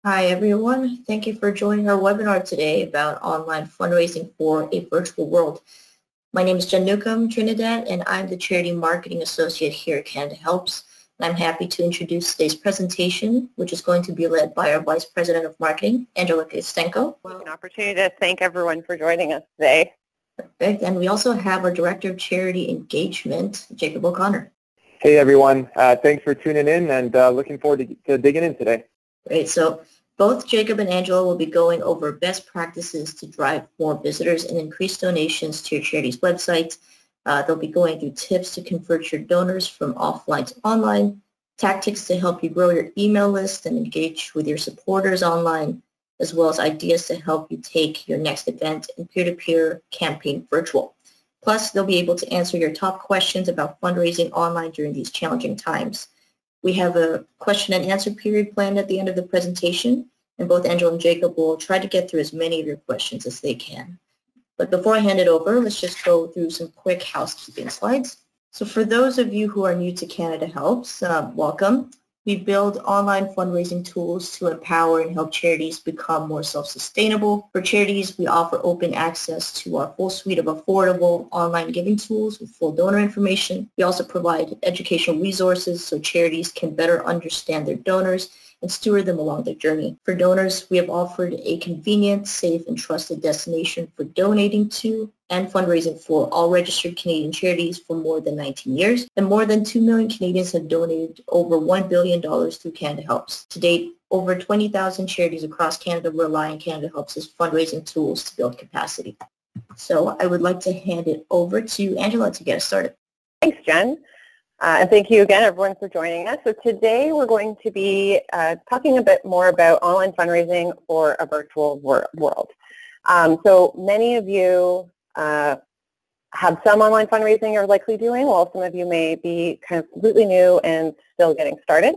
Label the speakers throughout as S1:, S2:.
S1: Hi everyone, thank you for joining our webinar today about online fundraising for a virtual world. My name is Jen Newcomb, Trinidad, and I'm the Charity Marketing Associate here at CanadaHelps. And I'm happy to introduce today's presentation, which is going to be led by our Vice President of Marketing, Angela Kostenko.
S2: An opportunity to thank everyone for joining us today.
S1: Perfect. And we also have our Director of Charity Engagement, Jacob O'Connor.
S3: Hey everyone, thanks for tuning in and looking forward to digging in today.
S1: Great. So both Jacob and Angela will be going over best practices to drive more visitors and increase donations to your charity's website. They'll be going through tips to convert your donors from offline to online, tactics to help you grow your email list and engage with your supporters online, as well as ideas to help you take your next event and peer-to-peer campaign virtual. Plus, they'll be able to answer your top questions about fundraising online during these challenging times. We have a question and answer period planned at the end of the presentation, and both Angela and Jacob will try to get through as many of your questions as they can. But before I hand it over, let's just go through some quick housekeeping slides. So for those of you who are new to CanadaHelps, welcome. We build online fundraising tools to empower and help charities become more self-sustainable. For charities, we offer open access to our full suite of affordable online giving tools with full donor information. We also provide educational resources so charities can better understand their donors and steward them along their journey. For donors, we have offered a convenient, safe, and trusted destination for donating to and fundraising for all registered Canadian charities for more than 19 years. And more than 2 million Canadians have donated over $1 billion through CanadaHelps. To date, over 20,000 charities across Canada rely on CanadaHelps' fundraising tools to build capacity. So I would like to hand it over to Angela to get us started.
S2: Thanks, Jen. And thank you again, everyone, for joining us. So today we're going to be talking a bit more about online fundraising for a virtual world. So many of you have some online fundraising you're likely doing, while some of you may be kind of completely new and still getting started.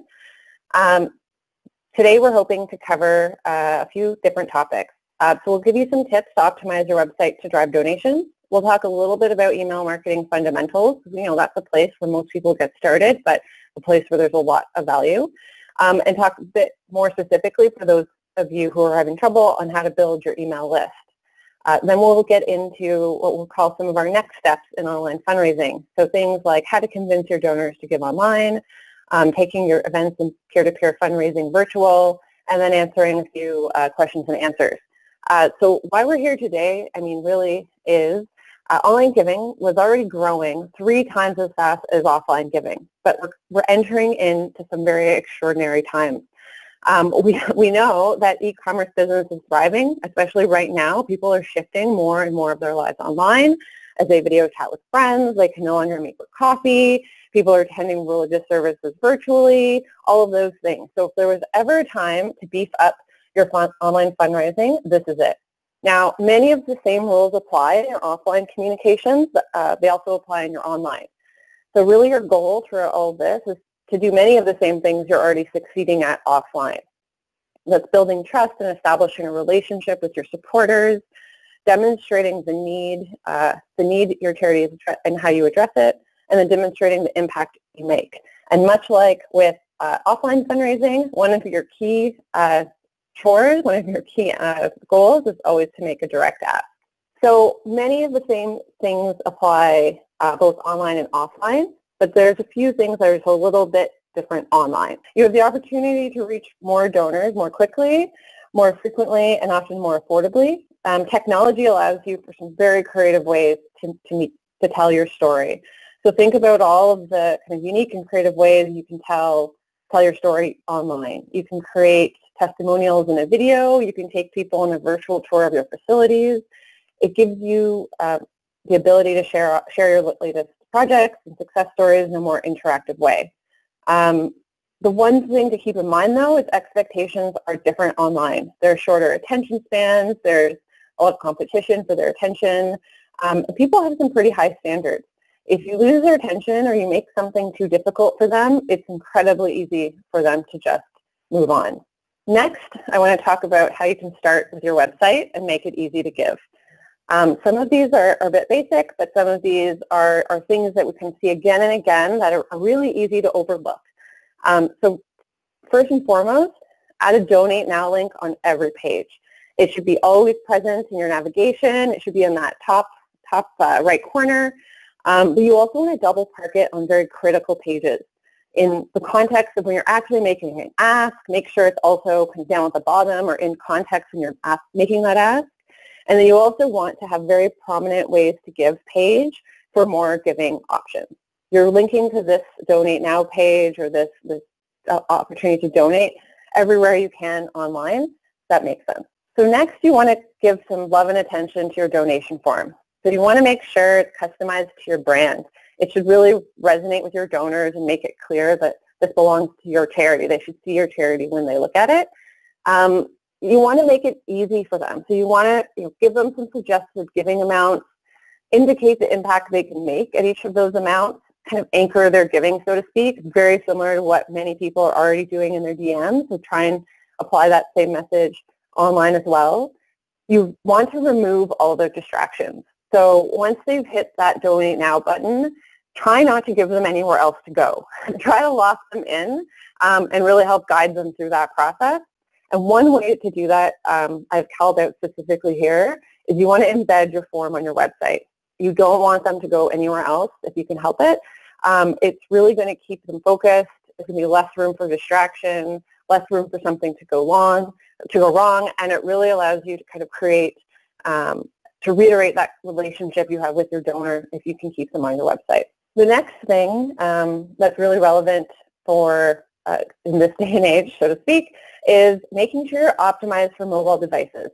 S2: Today we're hoping to cover a few different topics. So we'll give you some tips to optimize your website to drive donations. We'll talk a little bit about email marketing fundamentals. You know, that's a place where most people get started, but a place where there's a lot of value. And talk a bit more specifically for those of you who are having trouble on how to build your email list. Then we'll get into what we'll call some of our next steps in online fundraising. So things like how to convince your donors to give online, taking your events and peer-to-peer fundraising virtual, and then answering a few questions and answers. So why we're here today, I mean, really is online giving was already growing 3 times as fast as offline giving, but we're entering into some very extraordinary times. We know that e-commerce business is thriving, especially right now. People are shifting more and more of their lives online as they video chat with friends. They can no longer meet for coffee. People are attending religious services virtually, all of those things. So if there was ever a time to beef up your online fundraising, this is it. Now, many of the same rules apply in your offline communications. They also apply in your online. So really your goal through all of this is to do many of the same things you're already succeeding at offline. That's building trust and establishing a relationship with your supporters, demonstrating the need your charity is and how you address it, and then demonstrating the impact you make. And much like with offline fundraising, one of your key chores, one of your key goals is always to make a direct ask. So many of the same things apply both online and offline, but there's a few things that are a little bit different online. You have the opportunity to reach more donors more quickly, more frequently, and often more affordably. Technology allows you for some very creative ways to tell your story. So think about all of the kind of unique and creative ways you can tell your story online. You can create testimonials in a video. You can take people on a virtual tour of your facilities. It gives you the ability to share your latest projects and success stories in a more interactive way. The one thing to keep in mind, though, is expectations are different online. There are shorter attention spans. There's a lot of competition for their attention. People have some pretty high standards. If you lose their attention or you make something too difficult for them, it's incredibly easy for them to just move on. Next, I want to talk about how you can start with your website and make it easy to give. Some of these are a bit basic, but some of these are things that we can see again and again that are really easy to overlook. So first and foremost, add a donate now link on every page. It should be always present in your navigation. It should be in that top right corner. But you also want to double park it on very critical pages. In the context of when you're actually making an ask, make sure it's also down at the bottom or in context when you're making that ask. And then you also want to have very prominent ways to give page for more giving options. You're linking to this donate now page or this opportunity to donate everywhere you can online. That makes sense. So next you want to give some love and attention to your donation form. So you want to make sure it's customized to your brand. It should really resonate with your donors and make it clear that this belongs to your charity. They should see your charity when they look at it. You want to make it easy for them. So you want to give them some suggested giving amounts, indicate the impact they can make at each of those amounts, kind of anchor their giving, so to speak, very similar to what many people are already doing in their DMs. So try and apply that same message online as well. You want to remove all the distractions. So once they've hit that donate now button, try not to give them anywhere else to go. Try to lock them in and really help guide them through that process. And one way to do that, I've called out specifically here, is you want to embed your form on your website. You don't want them to go anywhere else if you can help it. It's really going to keep them focused. There's going to be less room for distraction, less room for something to go wrong, and it really allows you to kind of create, to reiterate that relationship you have with your donor if you can keep them on your website. The next thing that's really relevant for in this day and age, so to speak, is making sure you're optimized for mobile devices.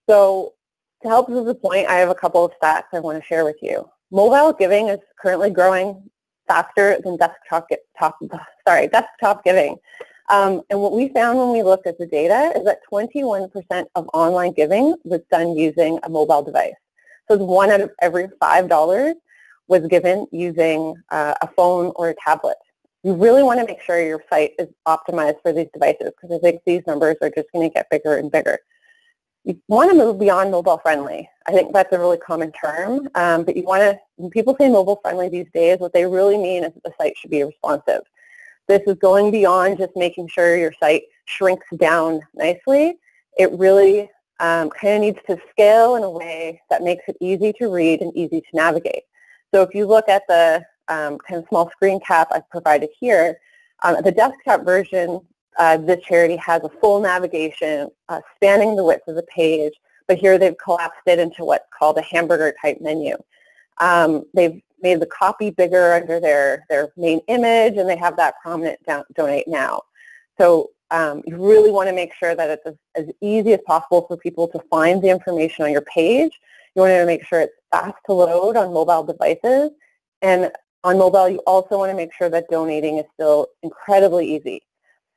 S2: So to help prove the point, I have a couple of stats I want to share with you. Mobile giving is currently growing faster than desktop giving. And what we found when we looked at the data is that 21% of online giving was done using a mobile device. So 1 out of every $5 was given using a phone or a tablet. You really want to make sure your site is optimized for these devices because I think these numbers are just going to get bigger and bigger. You want to move beyond mobile friendly. I think that's a really common term, but you want to, when people say mobile friendly these days, what they really mean is that the site should be responsive. This is going beyond just making sure your site shrinks down nicely. It really kind of needs to scale in a way that makes it easy to read and easy to navigate. So if you look at the kind of small screen cap I've provided here, the desktop version, this charity has a full navigation spanning the width of the page, but here they've collapsed it into what's called a hamburger type menu. They've made the copy bigger under their main image, and they have that prominent donate now. So you really want to make sure that it's as easy as possible for people to find the information on your page. You want to make sure it's fast to load on mobile devices, and on mobile you also want to make sure that donating is still incredibly easy.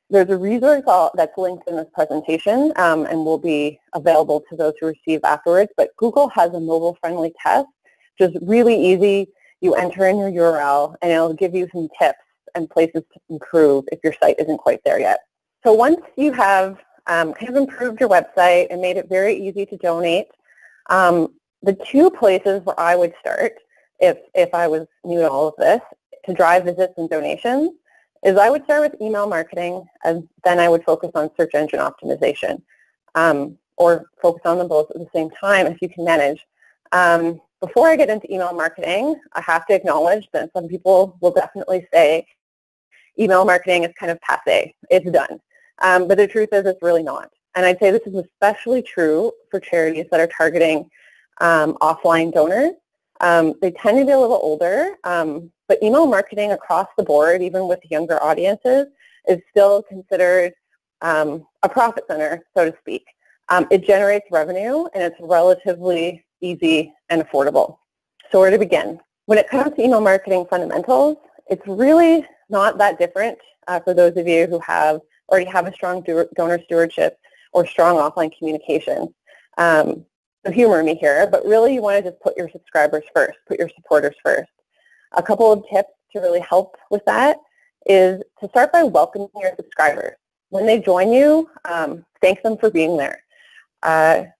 S2: There's a resource that's linked in this presentation and will be available to those who receive afterwards, but Google has a mobile-friendly test, just really easy. You enter in your URL and it'll give you some tips and places to improve if your site isn't quite there yet. So once you have kind of improved your website and made it very easy to donate, the two places where I would start if I was new to all of this to drive visits and donations is I would start with email marketing, and then I would focus on search engine optimization, or focus on them both at the same time if you can manage. Before I get into email marketing, I have to acknowledge that some people will definitely say email marketing is kind of passé, it's done. But the truth is it's really not. And I'd say this is especially true for charities that are targeting offline donors. They tend to be a little older, but email marketing across the board, even with younger audiences, is still considered a profit center, so to speak. It generates revenue, and it's relatively easy and affordable. So where to begin? When it comes to email marketing fundamentals, it's really not that different for those of you who already have a strong donor stewardship or strong offline communication. So humor me here, but really you want to just put your subscribers first, put your supporters first. A couple of tips to really help with that is to start by welcoming your subscribers. When they join you, thank them for being there.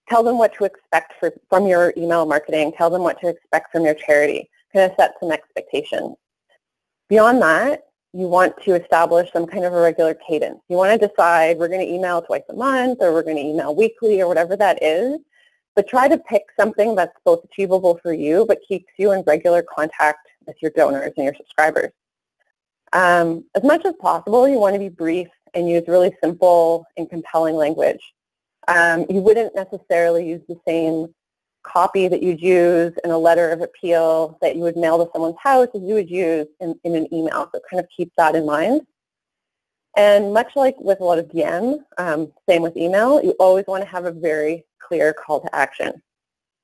S2: Tell them what to expect from your email marketing. Tell them what to expect from your charity. Kind of set some expectations. Beyond that, you want to establish some kind of a regular cadence. You want to decide we're going to email twice a month or we're going to email weekly or whatever that is, but try to pick something that's both achievable for you but keeps you in regular contact with your donors and your subscribers. As much as possible, you want to be brief and use really simple and compelling language. You wouldn't necessarily use the same copy that you'd use in a letter of appeal that you would mail to someone's house as you would use in an email. So kind of keep that in mind. And much like with a lot of DM, same with email, you always want to have a very clear call to action.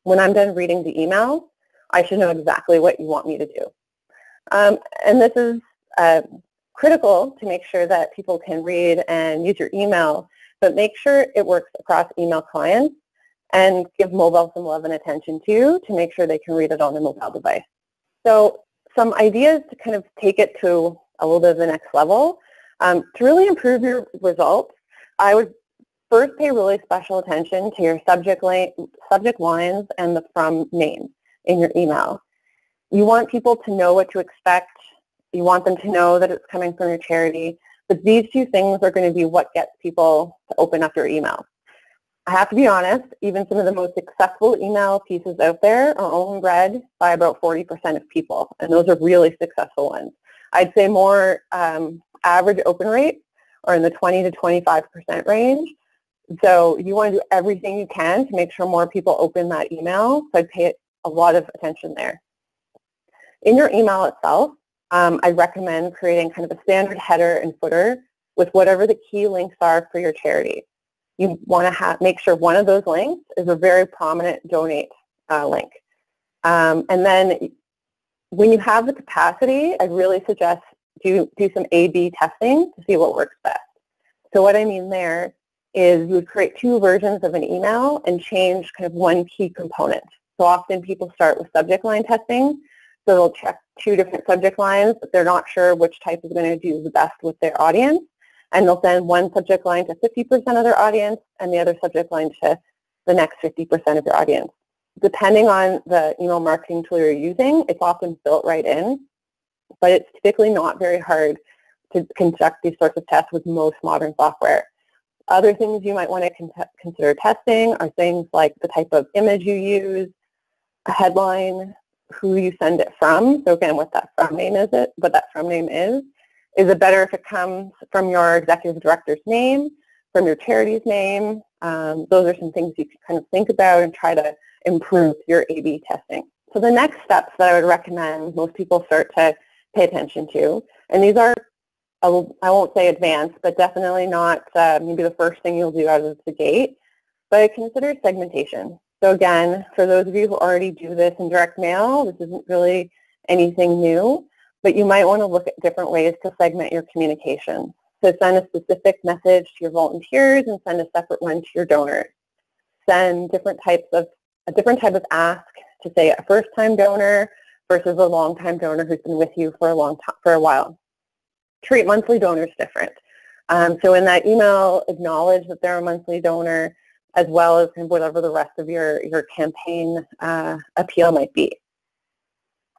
S2: When I'm done reading the email, I should know exactly what you want me to do. And this is critical to make sure that people can read and use your email, but make sure it works across email clients and give mobile some love and attention to make sure they can read it on their mobile device. So some ideas to kind of take it to a little bit of the next level. To really improve your results, I would first pay really special attention to your subject lines and the from names in your email. You want people to know what to expect. You want them to know that it's coming from your charity. But these two things are going to be what gets people to open up your email. I have to be honest, even some of the most successful email pieces out there are only read by about 40% of people, and those are really successful ones. I'd say more average open rates are in the 20 to 25% range. So you want to do everything you can to make sure more people open that email, so I'd pay a lot of attention there. In your email itself, I recommend creating kind of a standard header and footer with whatever the key links are for your charity. You want to make sure one of those links is a very prominent donate link. And then when you have the capacity, I really suggest do some A/B testing to see what works best. So what I mean there is you would create two versions of an email and change kind of one key component. So often people start with subject line testing. So they'll check two different subject lines, but they're not sure which type is going to do the best with their audience. And they'll send one subject line to 50% of their audience and the other subject line to the next 50% of your audience. Depending on the email marketing tool you're using, it's often built right in, but it's typically not very hard to conduct these sorts of tests with most modern software. Other things you might want to consider testing are things like the type of image you use, a headline, who you send it from. So again, what that from name is. Is it better if it comes from your executive director's name, from your charity's name? Those are some things you can kind of think about and try to improve your A/B testing. So the next steps that I would recommend most people start to pay attention to, and these are, I won't say advanced, but definitely not maybe the first thing you'll do out of the gate, but consider segmentation. So again, for those of you who already do this in direct mail, this isn't really anything new, but you might want to look at different ways to segment your communication. So send a specific message to your volunteers and send a separate one to your donors. Send a different type of ask to, say, a first-time donor versus a long-time donor who's been with you for a while. Treat monthly donors different. So in that email, acknowledge that they're a monthly donor, as well as whatever the rest of your campaign appeal might be.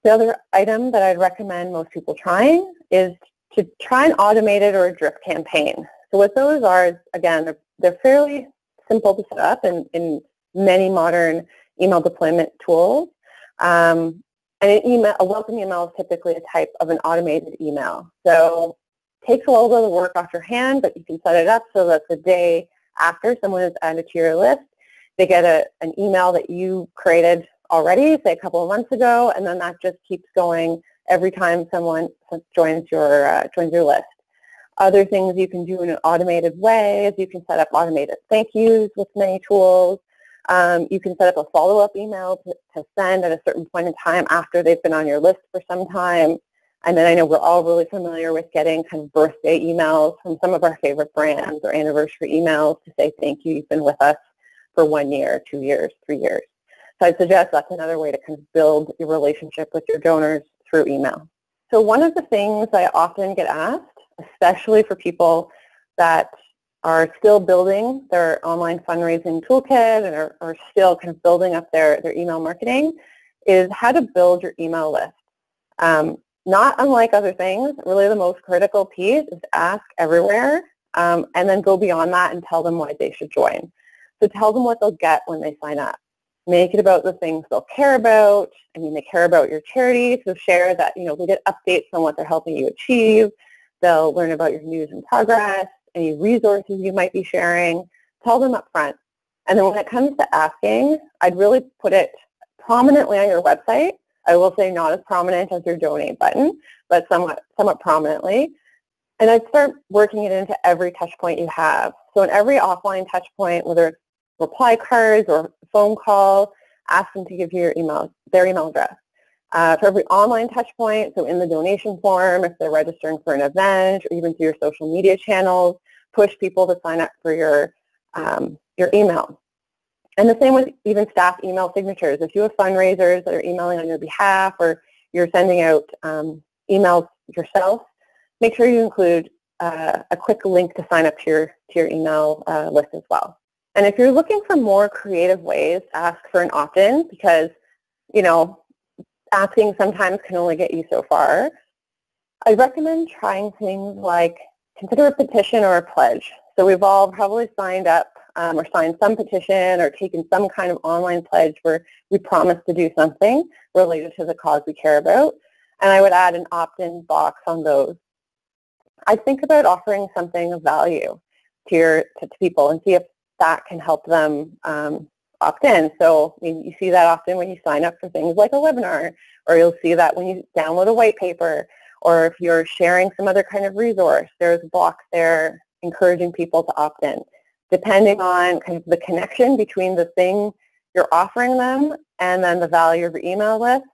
S2: The other item that I'd recommend most people trying is to try an automated or a drip campaign. So what those are, again, they're fairly simple to set up in many modern email deployment tools. And a welcome email is typically a type of an automated email. So it takes a little bit of work off your hand, but you can set it up so that the day after someone is added to your list, they get an email that you created already, say a couple of months ago, and then that just keeps going every time someone joins your list. Other things you can do in an automated way is you can set up automated thank yous with many tools. You can set up a follow-up email to send at a certain point in time after they've been on your list for some time. And then I know we're all really familiar with getting kind of birthday emails from some of our favorite brands or anniversary emails to say thank you, you've been with us for 1 year, 2 years, 3 years. So I'd suggest that's another way to kind of build your relationship with your donors through email. So one of the things I often get asked, especially for people that are still building their online fundraising toolkit and are still kind of building up their email marketing, is how to build your email list. not unlike other things, really the most critical piece is to ask everywhere and then go beyond that and tell them why they should join. So tell them what they'll get when they sign up. Make it about the things they'll care about. I mean, they care about your charity, so share that, you know, they'll get updates on what they're helping you achieve. They'll learn about your news and progress, any resources you might be sharing. Tell them up front. And then when it comes to asking, I'd really put it prominently on your website. I will say not as prominent as your donate button, but somewhat prominently. And I'd start working it into every touch point you have. So in every offline touch point, whether it's reply cards or phone call, ask them to give you their email address. For every online touch point, so in the donation form, if they're registering for an event, or even through your social media channels, push people to sign up for your email. And the same with even staff email signatures. If you have fundraisers that are emailing on your behalf, or you're sending out emails yourself, make sure you include a quick link to sign up to your email list as well. And if you're looking for more creative ways, ask for an opt-in, because, you know, asking sometimes can only get you so far. I recommend trying things like consider a petition or a pledge. So we've all probably signed up or signed some petition or taken some kind of online pledge where we promise to do something related to the cause we care about. And I would add an opt-in box on those. I think about offering something of value to people and see if that can help them opt in. So I mean, you see that often when you sign up for things like a webinar, or you'll see that when you download a white paper, or if you're sharing some other kind of resource, there's a box there encouraging people to opt in. Depending on kind of the connection between the thing you're offering them and then the value of your email list,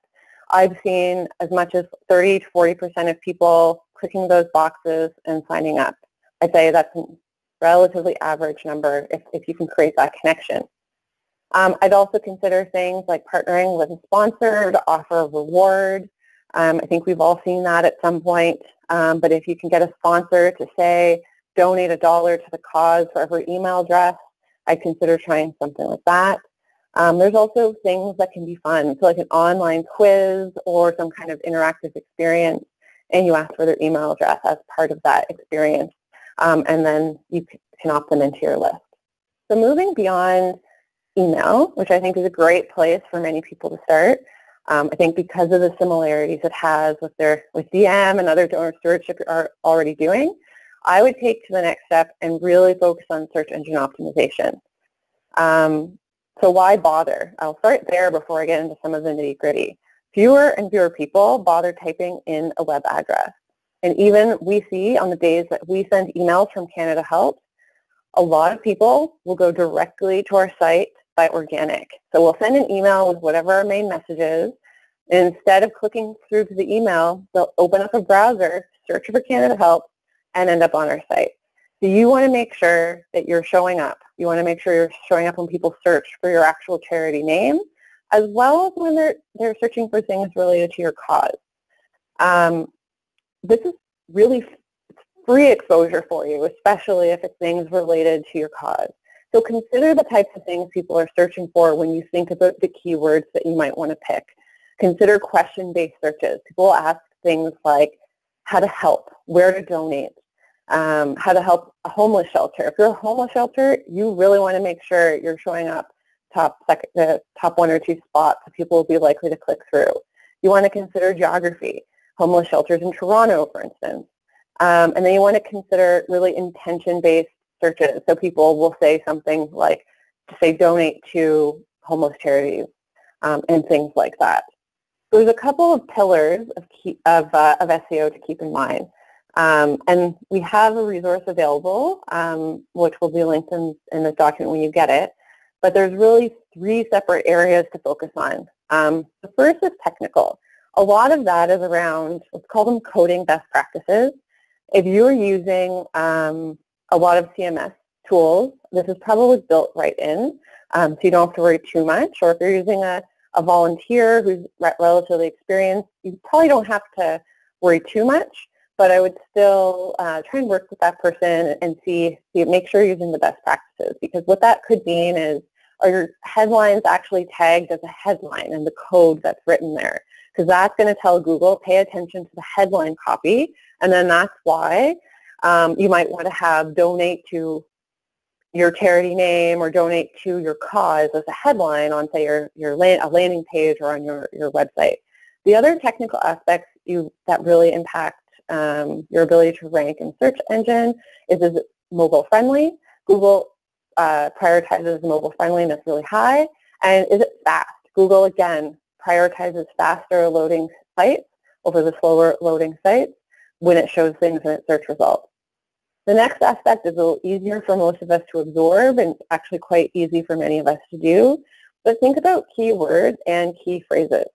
S2: I've seen as much as 30 to 40% of people clicking those boxes and signing up. I'd say that's a relatively average number if you can create that connection. I'd also consider things like partnering with a sponsor to offer a reward. I think we've all seen that at some point, but if you can get a sponsor to say, donate $1 to the cause for every email address, I'd consider trying something like that. There's also things that can be fun, so like an online quiz or some kind of interactive experience, and you ask for their email address as part of that experience, and then you can opt them into your list. So moving beyond email, which I think is a great place for many people to start, I think because of the similarities it has with DM and other donor stewardship are already doing, I would take to the next step and really focus on search engine optimization. So why bother? I'll start there before I get into some of the nitty-gritty. Fewer and fewer people bother typing in a web address. And even we see on the days that we send emails from CanadaHelps, a lot of people will go directly to our site by organic. So we'll send an email with whatever our main message is, and instead of clicking through to the email, they'll open up a browser, search for CanadaHelps, and end up on our site. So you want to make sure that you're showing up. You want to make sure you're showing up when people search for your actual charity name, as well as when they're searching for things related to your cause. This is really free exposure for you, especially if it's things related to your cause. So consider the types of things people are searching for when you think about the keywords that you might want to pick. Consider question-based searches. People will ask things like how to help, where to donate, how to help a homeless shelter. If you're a homeless shelter, you really want to make sure you're showing up the top 1 or 2 spots that people will be likely to click through. You want to consider geography, homeless shelters in Toronto, for instance. And then you want to consider really intention-based searches. So people will say something like, to say donate to homeless charities and things like that. So there's a couple of pillars of SEO to keep in mind. And we have a resource available, which will be linked in the document when you get it. But there's really 3 separate areas to focus on. The first is technical. A lot of that is around, let's call them coding best practices. If you're using a lot of CMS tools, this is probably built right in, so you don't have to worry too much. Or if you're using a volunteer who's relatively experienced, you probably don't have to worry too much, but I would still try and work with that person and make sure you're using the best practices, because what that could mean is are your headlines actually tagged as a headline and the code that's written there? Because that's going to tell Google, pay attention to the headline copy, and then that's why you might want to have donate to your charity name or donate to your cause as a headline on, say, a landing page or on your website. The other technical aspects that really impact your ability to rank in search engine is it mobile friendly? Google prioritizes mobile friendliness really high, and is it fast? Google, again, prioritizes faster loading sites over the slower loading sites when it shows things in its search results. The next aspect is a little easier for most of us to absorb and actually quite easy for many of us to do, but think about keywords and key phrases.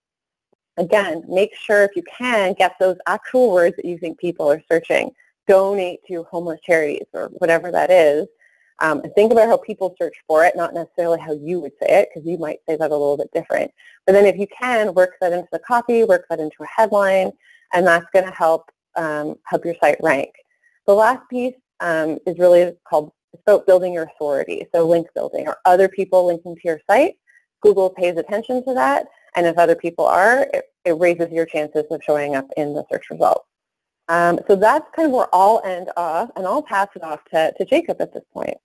S2: Again, make sure if you can get those actual words that you think people are searching. Donate to homeless charities or whatever that is. And think about how people search for it, not necessarily how you would say it, because you might say that a little bit different. But then if you can, work that into the copy, work that into a headline, and that's going to help your site rank. The last piece is really it's about building your authority, so link building. Are other people linking to your site? Google pays attention to that, and if other people are, it raises your chances of showing up in the search results. So that's kind of where I'll end off, and I'll pass it off to Jacob at this point.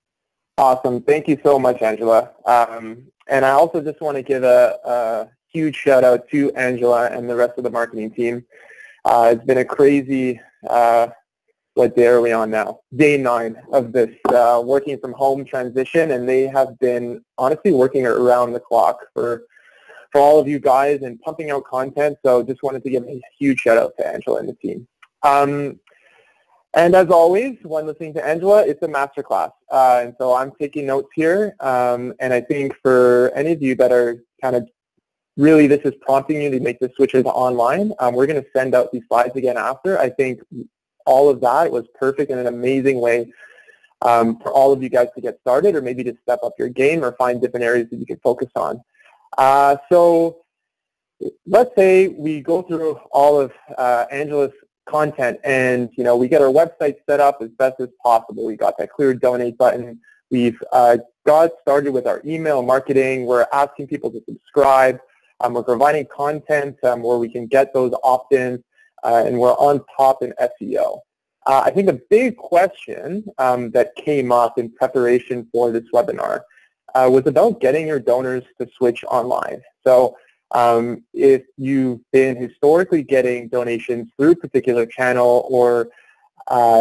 S3: Awesome. Thank you so much, Angela. And I also just want to give a huge shout out to Angela and the rest of the marketing team. It's been a crazy, what day are we on now? Day 9 of this working from home transition, and they have been honestly working around the clock for all of you guys and pumping out content. So just wanted to give a huge shout out to Angela and the team. And as always, when listening to Angela, it's a masterclass. And so I'm taking notes here. And I think for any of you that are kind of really this is prompting you to make the switches online, we're going to send out these slides again after. I think all of that was perfect in an amazing way for all of you guys to get started or maybe to step up your game or find different areas that you can focus on. So let's say we go through all of Angela's content and, you know, we get our website set up as best as possible. We got that clear donate button. We've got started with our email marketing. We're asking people to subscribe. We're providing content where we can get those opt-ins, and we're on top in SEO. I think a big question that came up in preparation for this webinar was about getting your donors to switch online. So if you've been historically getting donations through a particular channel, or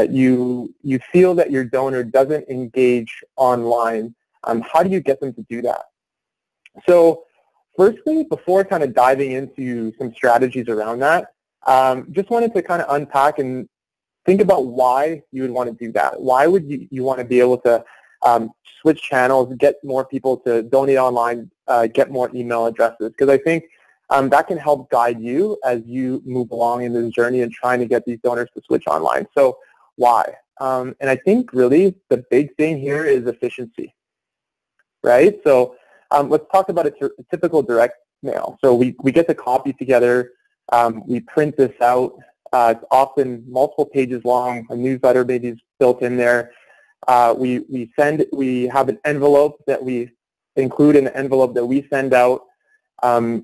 S3: you feel that your donor doesn't engage online, how do you get them to do that? So firstly, before kind of diving into some strategies around that, just wanted to kind of unpack and think about why you would want to do that. Why would you want to be able to switch channels, get more people to donate online, get more email addresses? Because I think that can help guide you as you move along in this journey and trying to get these donors to switch online. So why? And I think really the big thing here is efficiency, right? So let's talk about a typical direct mail. So we get the copy together, we print this out. It's often multiple pages long. A newsletter maybe is built in there. We have an envelope that we include in the envelope that we send out.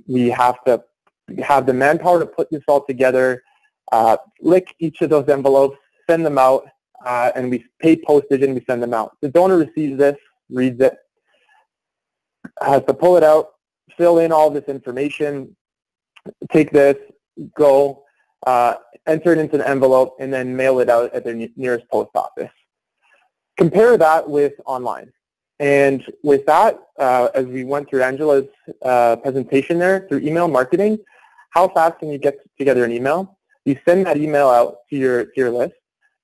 S3: We have to have the manpower to put this all together, lick each of those envelopes, send them out, and we pay postage and we send them out. The donor receives this, reads it, has to pull it out, fill in all this information, take this, go, enter it into an envelope, and then mail it out at their nearest post office. Compare that with online. And with that, as we went through Angela's presentation there, through email marketing, how fast can you get together an email? You send that email out to your list.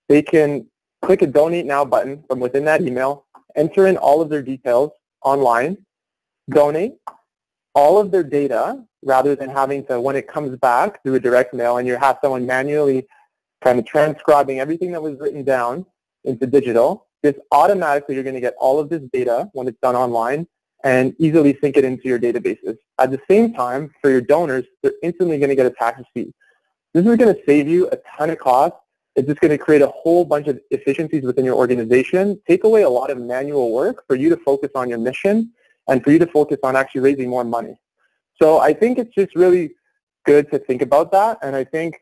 S3: They can click a Donate Now button from within that email, enter in all of their details online, donate all of their data, rather than having to, when it comes back through a direct mail and you have someone manually kind of transcribing everything that was written down into digital, just automatically you're going to get all of this data when it's done online and easily sync it into your databases. At the same time, for your donors, they're instantly going to get a tax receipt. This is going to save you a ton of cost. It's just going to create a whole bunch of efficiencies within your organization, take away a lot of manual work for you to focus on your mission and for you to focus on actually raising more money. So I think it's just really good to think about that. And I think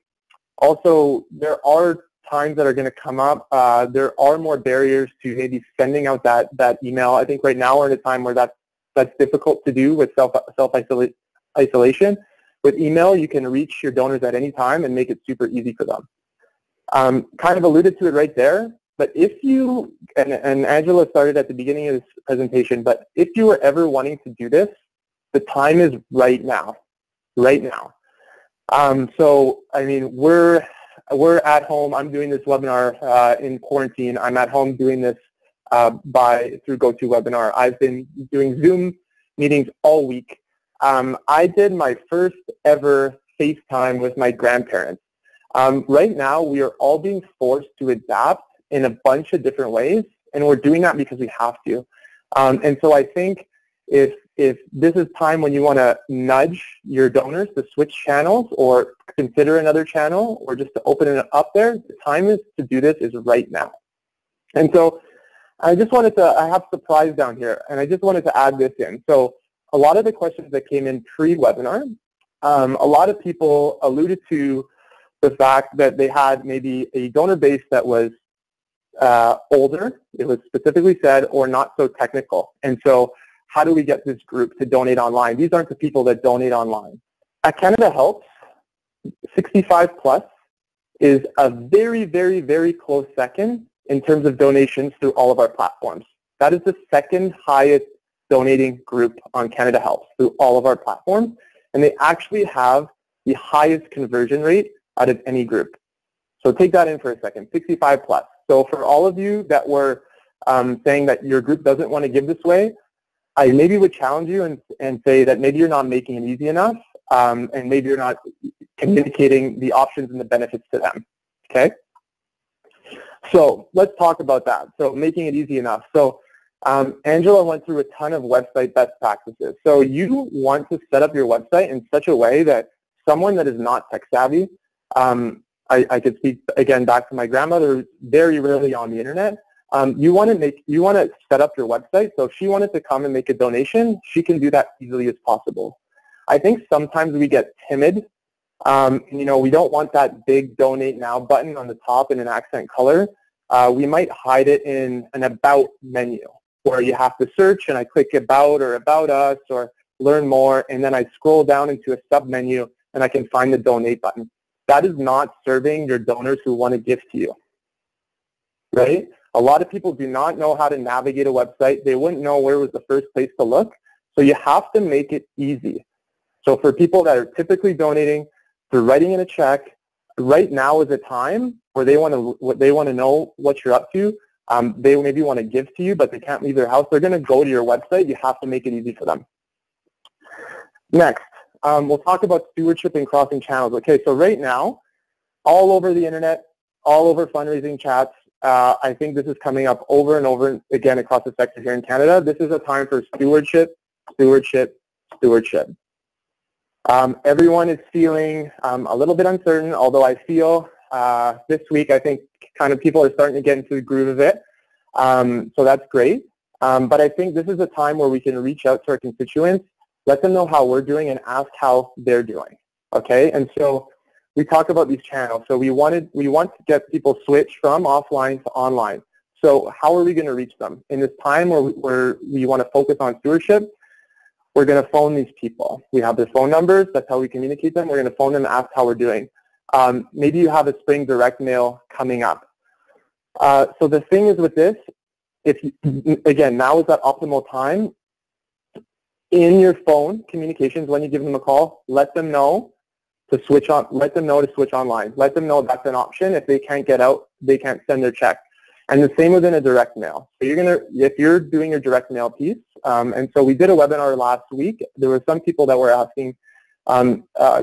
S3: also there are times that are going to come up. There are more barriers to maybe sending out that email. I think right now we're in a time where that's difficult to do with self-isolation. With email, you can reach your donors at any time and make it super easy for them. Kind of alluded to it right there, but if you, and Angela started at the beginning of this presentation, but if you were ever wanting to do this, the time is right now, So, I mean, we're at home. I'm doing this webinar in quarantine. I'm at home doing this through GoToWebinar. I've been doing Zoom meetings all week. I did my first ever FaceTime with my grandparents. Right now, we are all being forced to adapt in a bunch of different ways, and we're doing that because we have to. And so I think if this is time when you want to nudge your donors to switch channels or consider another channel or just to open it up there, the time is to do this is right now. And so I just wanted to, I have surprise down here, and I just wanted to add this in. So a lot of the questions that came in pre-webinar, a lot of people alluded to the fact that they had maybe a donor base that was older, it was specifically said, or not so technical. And so how do we get this group to donate online? These aren't the people that donate online. At CanadaHelps, 65 plus is a very, very, very close second in terms of donations through all of our platforms. That is the second highest donating group on CanadaHelps through all of our platforms, and they actually have the highest conversion rate out of any group. So take that in for a second, 65 plus. So for all of you that were saying that your group doesn't want to give this way, I maybe would challenge you and say that maybe you're not making it easy enough, and maybe you're not communicating the options and the benefits to them, okay? So let's talk about that. So making it easy enough. So Angela went through a ton of website best practices. So you want to set up your website in such a way that someone that is not tech savvy, I could speak again back to my grandmother, who's very rarely on the internet. You want to set up your website. So if she wanted to come and make a donation, she can do that easily as possible. I think sometimes we get timid. You know, we don't want that big donate now button on the top in an accent color. We might hide it in an about menu where you have to search and I click about or about us or learn more, and then I scroll down into a sub menu and I can find the donate button. That is not serving your donors who want to give to you, right? A lot of people do not know how to navigate a website. They wouldn't know where was the first place to look. So you have to make it easy. So for people that are typically donating, they're writing in a check, right now is a time where they want to know what you're up to. They maybe want to give to you, but they can't leave their house. They're going to go to your website. You have to make it easy for them. Next, we'll talk about stewardship and crossing channels. Okay, so right now, all over the internet, all over fundraising chats, I think this is coming up over and over again across the sector here in Canada. This is a time for stewardship, stewardship, stewardship. Everyone is feeling a little bit uncertain, although I feel this week I think kind of people are starting to get into the groove of it. So that's great. But I think this is a time where we can reach out to our constituents, let them know how we're doing and ask how they're doing. Okay, and so we talk about these channels. So we want to get people switched from offline to online. So how are we going to reach them? In this time where we want to focus on stewardship, we're going to phone these people. We have their phone numbers. That's how we communicate them. We're going to phone them and ask how we're doing. Maybe you have a spring direct mail coming up. So the thing is with this, again, now is that optimal time. In your phone communications, when you give them a call, let them know to switch on. Let them know to switch online. Let them know that's an option. If they can't get out, they can't send their check. And the same within a direct mail. So if you're doing your direct mail piece, and so we did a webinar last week. There were some people that were asking,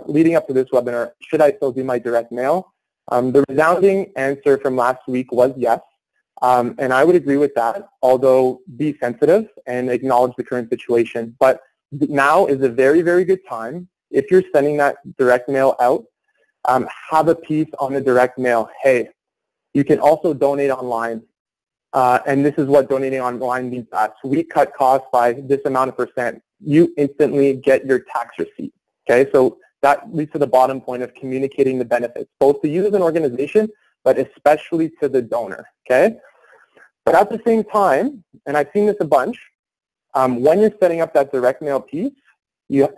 S3: leading up to this webinar, should I still do my direct mail? The resounding answer from last week was yes. And I would agree with that, although be sensitive and acknowledge the current situation. But now is a very, very good time. If you're sending that direct mail out, have a piece on the direct mail. Hey, you can also donate online. and this is what donating online means to us. We cut costs by this amount of percent. You instantly get your tax receipt. Okay, so that leads to the bottom point of communicating the benefits, both to you as an organization, but especially to the donor. Okay, but at the same time, and I've seen this a bunch, when you're setting up that direct mail piece, you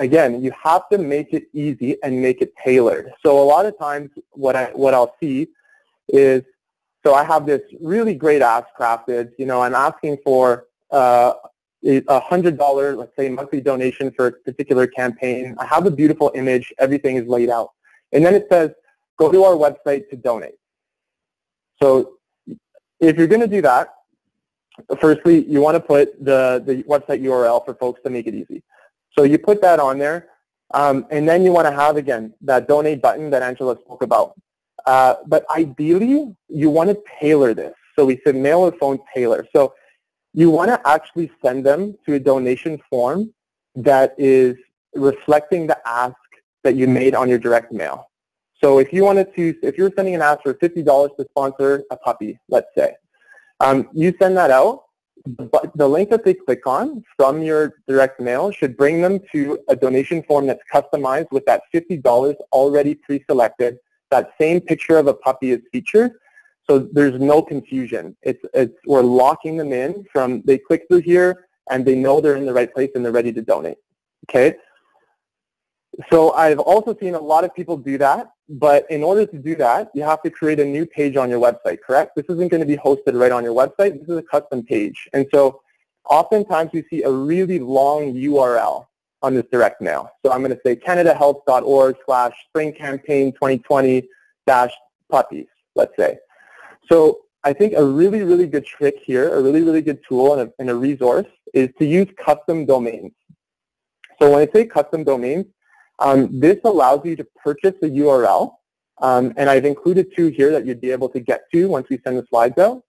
S3: have to make it easy and make it tailored. So a lot of times what I'll see is, so I have this really great ask crafted, I'm asking for $100, let's say, monthly donation for a particular campaign. I have a beautiful image, everything is laid out. And then it says, go to our website to donate. So if you're going to do that, firstly, you want to put the website URL for folks to make it easy. So you put that on there, and then you want to have, again, that donate button that Angela spoke about. But ideally, you want to tailor this. So we said mail or phone tailor. So you want to actually send them to a donation form that is reflecting the ask that you made on your direct mail. So if you wanted to, if you're sending an ask for $50 to sponsor a puppy, let's say, you send that out, but the link that they click on from your direct mail should bring them to a donation form that's customized with that $50 already pre-selected. That same picture of a puppy is featured, so there's no confusion. We're locking them in from, they click through here and they know they're in the right place and they're ready to donate. Okay. So I've also seen a lot of people do that, but in order to do that, you have to create a new page on your website, correct? This isn't going to be hosted right on your website. This is a custom page. And so oftentimes we see a really long URL on this direct mail. So I'm going to say CanadaHelps.org/springcampaign2020-puppies, let's say. So I think a really, really good trick here, a really, really good tool and a resource is to use custom domains. So when I say custom domains, this allows you to purchase a URL, and I've included two here that you'd be able to get to once we send the slides out.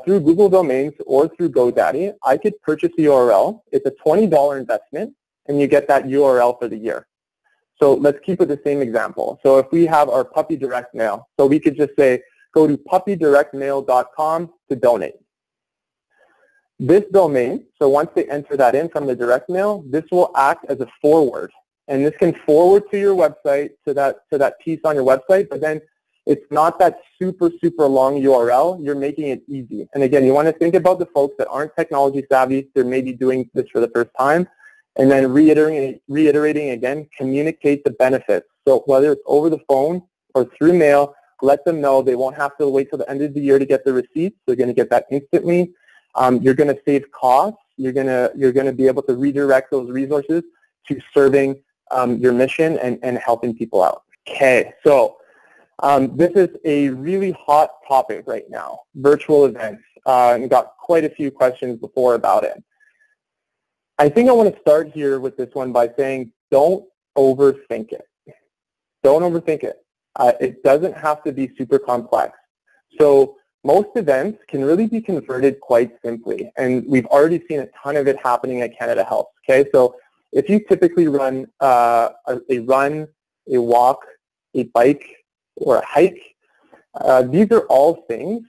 S3: Through Google Domains or through GoDaddy, I could purchase a URL. It's a $20 investment, and you get that URL for the year. So let's keep with the same example. So if we have our puppy direct mail, so we could just say, go to puppydirectmail.com to donate. This domain, so once they enter that in from the direct mail, this will act as a forward. And this can forward to your website, to that piece on your website, but then it's not that super, super long URL. You're making it easy. And again, you want to think about the folks that aren't technology savvy. They're maybe doing this for the first time. And then reiterating again, communicate the benefits. So whether it's over the phone or through mail, let them know they won't have to wait till the end of the year to get the receipts. They're going to get that instantly. You're going to save costs. You're going to be able to redirect those resources to serving your mission and helping people out. Okay, so this is a really hot topic right now, virtual events. And got quite a few questions before about it. I think I want to start here with this one by saying don't overthink it. Don't overthink it. It doesn't have to be super complex. So most events can really be converted quite simply, and we've already seen a ton of it happening at CanadaHelps. Okay, so if you typically run a run, a walk, a bike, or a hike, these are all things,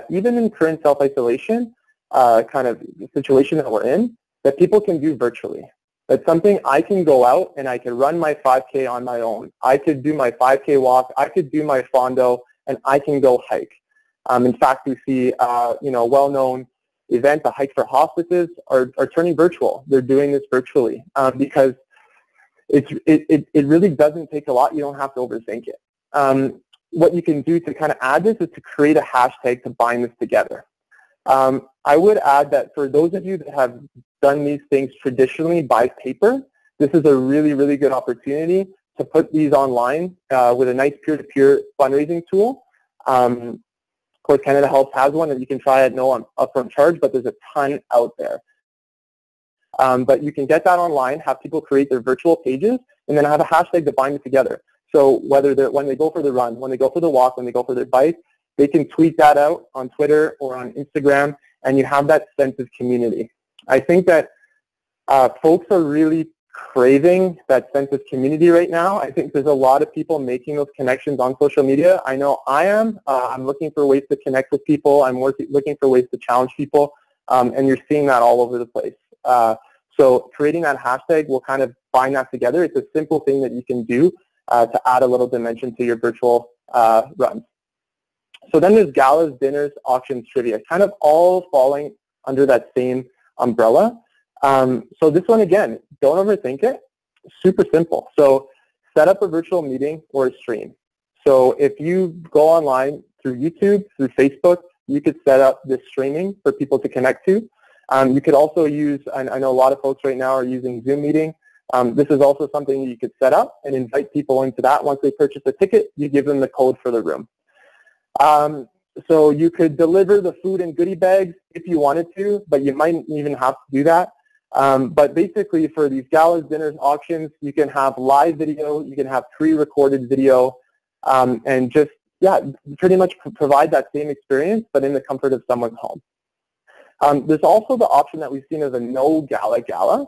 S3: even in current self-isolation kind of situation that we're in, that people can do virtually. That's something I can go out and I can run my 5K on my own. I could do my 5K walk, I could do my fondo, and I can go hike. In fact, we see well-known event, the Hike for Hospices, are turning virtual. They're doing this virtually because it really doesn't take a lot. You don't have to overthink it. What you can do to kind of add this is to create a hashtag to bind this together. I would add that for those of you that have done these things traditionally by paper, this is a really, really good opportunity to put these online with a nice peer-to-peer fundraising tool. Of course, CanadaHelps has one that you can try at no upfront charge, but there's a ton out there. But you can get that online, have people create their virtual pages, and then have a hashtag to bind it together. So whether when they go for the run, when they go for the walk, when they go for their bike, they can tweet that out on Twitter or on Instagram, and you have that sense of community. I think that folks are really craving that sense of community right now. I think there's a lot of people making those connections on social media. I know I am. I'm looking for ways to connect with people. I'm looking for ways to challenge people, and you're seeing that all over the place. So creating that hashtag will kind of bind that together. It's a simple thing that you can do to add a little dimension to your virtual runs. So then there's galas, dinners, auctions, trivia, kind of all falling under that same umbrella. So this one, again, don't overthink it. Super simple. So set up a virtual meeting or a stream. So if you go online through YouTube, through Facebook, you could set up this streaming for people to connect to. You could also use, I know a lot of folks right now are using Zoom meeting. This is also something you could set up and invite people into that. Once they purchase a ticket, you give them the code for the room. So you could deliver the food and goodie bags if you wanted to, but you might even have to do that. But basically for these galas, dinners, auctions, you can have live video, you can have pre-recorded video, and just, yeah, pretty much provide that same experience, but in the comfort of someone's home. There's also the option that we've seen as a no gala.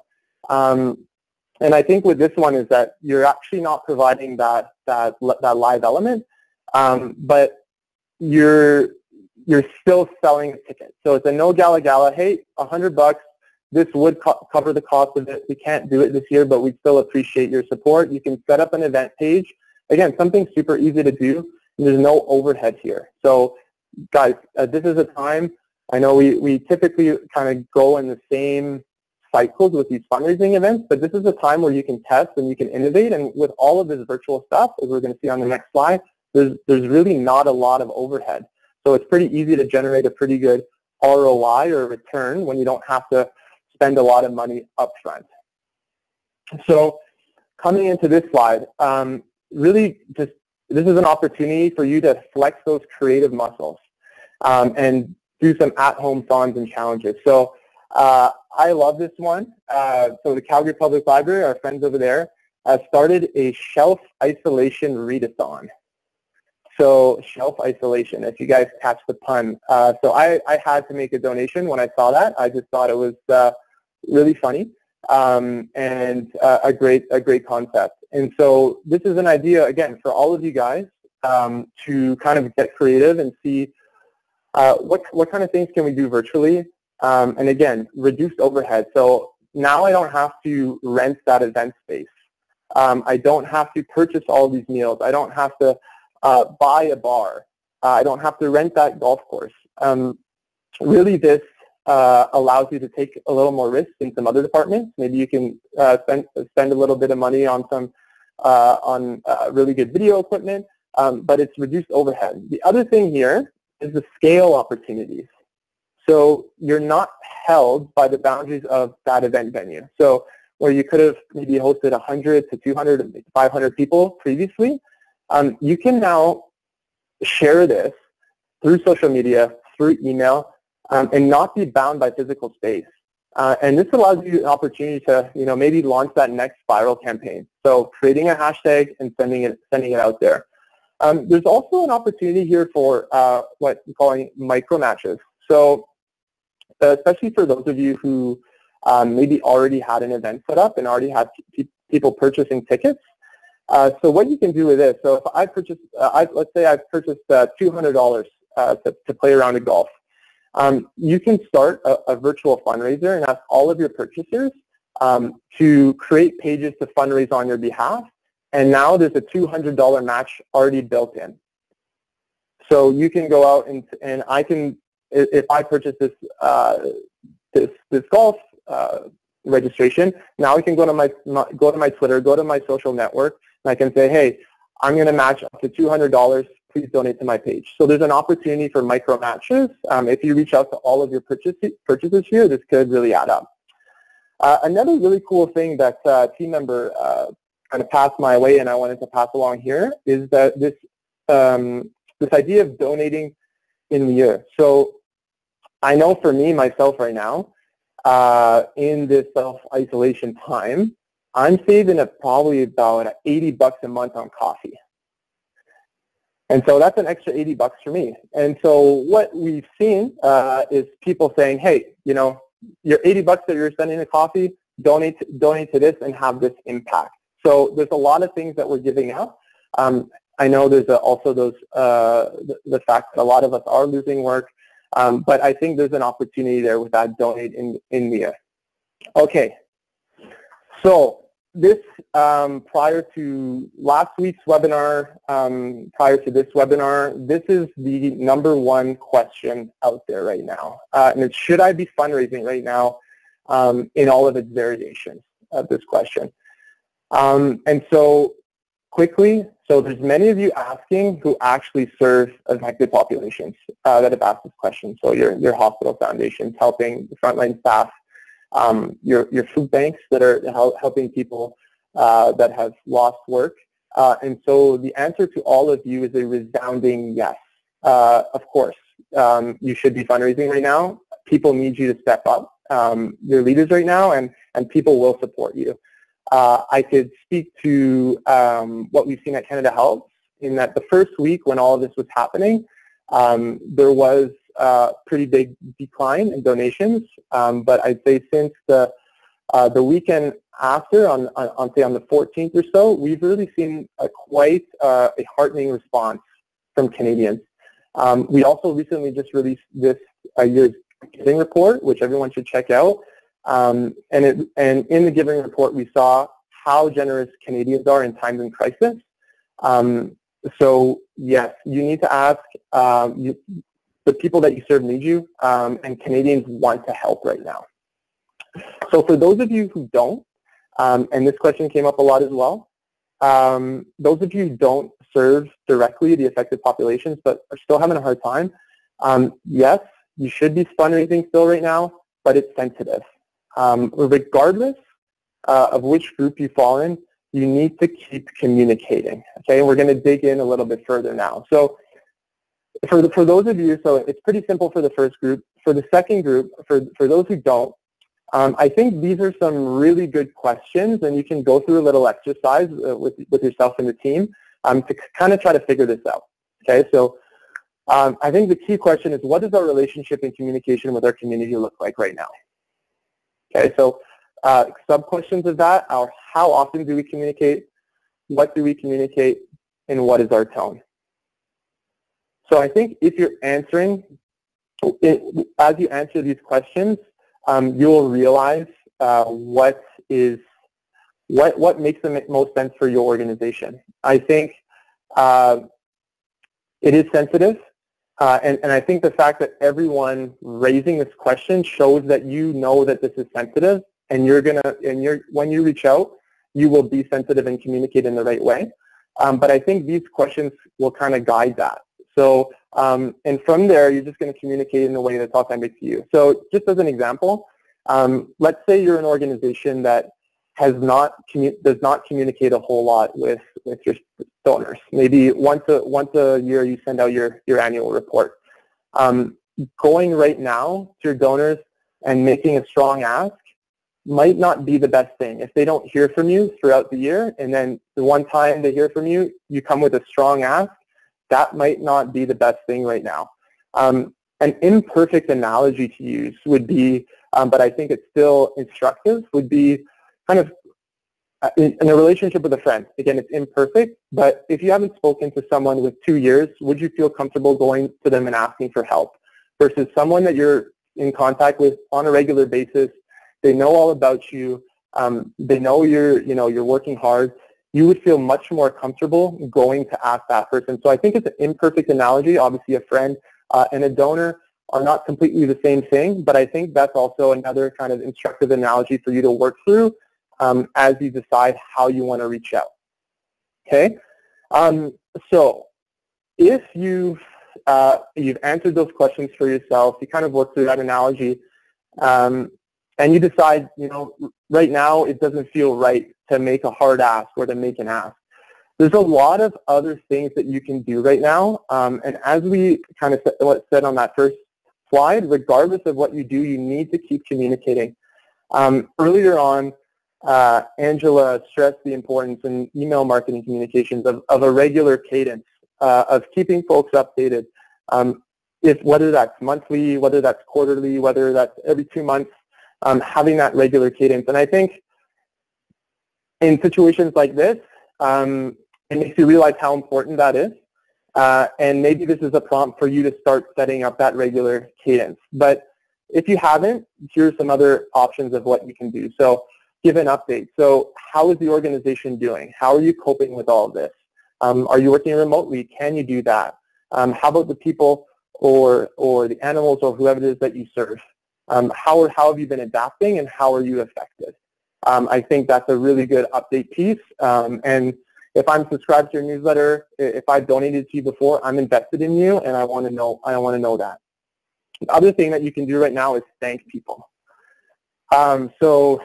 S3: And I think with this one is that you're actually not providing that live element, but you're still selling a ticket. So it's a no gala. Hey, $100. This would cover the cost of it. We can't do it this year, but we still appreciate your support. You can set up an event page. Again, something super easy to do. There's no overhead here. So guys, this is a time, I know we typically kind of go in the same cycles with these fundraising events, but this is a time where you can test and you can innovate. And with all of this virtual stuff, as we're going to see on the next slide, there's really not a lot of overhead. So it's pretty easy to generate a pretty good ROI or return when you don't have to spend a lot of money up front. So coming into this slide, really just this is an opportunity for you to flex those creative muscles and do some at-home songs and challenges. So I love this one. So the Calgary Public Library, our friends over there, started a shelf isolation readathon. So shelf isolation, if you guys catch the pun. So I had to make a donation when I saw that. I just thought it was really funny and a great concept. And so this is an idea, again, for all of you guys to kind of get creative and see what kind of things can we do virtually. And again, reduced overhead. So now I don't have to rent that event space. I don't have to purchase all these meals. I don't have to buy a bar. I don't have to rent that golf course. Really, this allows you to take a little more risk in some other departments. Maybe you can spend a little bit of money on some really good video equipment, but it's reduced overhead. The other thing here is the scale opportunities. So you're not held by the boundaries of that event venue. So where you could have maybe hosted 100 to 200, 500 people previously, you can now share this through social media, through email, and not be bound by physical space. And this allows you an opportunity to, maybe launch that next viral campaign. So creating a hashtag and sending it out there. There's also an opportunity here for what we're calling micro matches. So especially for those of you who maybe already had an event set up and already had people purchasing tickets. So what you can do with this, so if I purchase, let's say I've purchased $200 to play around at golf. You can start a virtual fundraiser and ask all of your purchasers to create pages to fundraise on your behalf. And now there's a $200 match already built in. So you can go out and I can, if I purchase this golf registration, now I can go to my Twitter, go to my social network, and I can say, hey, I'm going to match up to $200. Please donate to my page. So there's an opportunity for micro matches. If you reach out to all of your purchases here, this could really add up. Another really cool thing that a team member kind of passed my way and I wanted to pass along here is that this idea of donating in the year. So I know for me, myself right now, in this self-isolation time, I'm saving probably about $80 a month on coffee. And so that's an extra $80 for me. And so what we've seen is people saying, hey, your $80 that you're spending on coffee, donate to this and have this impact. So there's a lot of things that we're giving out. I know there's also those the fact that a lot of us are losing work, but I think there's an opportunity there with that donate in Mia. Okay, so this prior to last week's webinar, prior to this webinar, this is the #1 question out there right now, and it's, should I be fundraising right now, in all of its variations of this question. And so quickly, so there's many of you asking who actually serve affected populations that have asked this question. So your hospital foundations helping the frontline staff, your food banks that are helping people that have lost work. And so the answer to all of you is a resounding yes. Of course, you should be fundraising right now. People need you to step up. You're leaders right now, and people will support you. I could speak to what we've seen at CanadaHelps in that the first week when all of this was happening, there was a pretty big decline in donations. But I'd say since the weekend after, on the 14th or so, we've really seen quite a heartening response from Canadians. We also recently just released this year's giving report, which everyone should check out. And in the giving report, we saw how generous Canadians are in times of crisis. So yes, you need to ask, the people that you serve need you, and Canadians want to help right now. So for those of you who don't, and this question came up a lot as well, those of you who don't serve directly the affected populations but are still having a hard time, yes, you should be fundraising still right now, but it's sensitive. Regardless of which group you fall in, you need to keep communicating. Okay, and we're going to dig in a little bit further now. So for those of you, so it's pretty simple for the first group. For the second group, for those who don't, I think these are some really good questions, and you can go through a little exercise with yourself and the team to kind of try to figure this out. Okay, so I think the key question is, what does our relationship and communication with our community look like right now? Okay, so sub-questions of that are, how often do we communicate, what do we communicate, and what is our tone? So I think if you're answering, as you answer these questions, you will realize what makes the most sense for your organization. I think it is sensitive. And I think the fact that everyone raising this question shows that you know that this is sensitive, and when you reach out, you will be sensitive and communicate in the right way. But I think these questions will kind of guide that. So, and from there, you're just going to communicate in a way that's authentic to you. So just as an example, let's say you're an organization that does not communicate a whole lot with your donors. Maybe once a year you send out your annual report. Going right now to your donors and making a strong ask might not be the best thing. If they don't hear from you throughout the year, and then the one time they hear from you, you come with a strong ask, that might not be the best thing right now. An imperfect analogy to use would be, but I think it's still instructive, would be kind of in a relationship with a friend. Again, it's imperfect, but if you haven't spoken to someone with 2 years, would you feel comfortable going to them and asking for help? Versus someone that you're in contact with on a regular basis, they know all about you, they know you're working hard, you would feel much more comfortable going to ask that person. So I think it's an imperfect analogy. Obviously a friend and a donor are not completely the same thing, but I think that's also another kind of instructive analogy for you to work through as you decide how you want to reach out. Okay, so if you've answered those questions for yourself, you kind of work through that analogy, and you decide, right now it doesn't feel right to make a hard ask or to make an ask. There's a lot of other things that you can do right now, and as we kind of said on that first slide, regardless of what you do, you need to keep communicating. Earlier on, Angela stressed the importance in email marketing communications of a regular cadence, of keeping folks updated, whether that's monthly, whether that's quarterly, whether that's every 2 months. having that regular cadence. And I think in situations like this, it makes you realize how important that is. And maybe this is a prompt for you to start setting up that regular cadence. But if you haven't, here's some other options of what you can do. So give an update. So how is the organization doing? How are you coping with all of this? Are you working remotely? Can you do that? How about the people or the animals or whoever it is that you serve? How have you been adapting and how are you affected? I think that's a really good update piece. And if I'm subscribed to your newsletter, if I've donated to you before, I'm invested in you and I want to know that. The other thing that you can do right now is thank people. So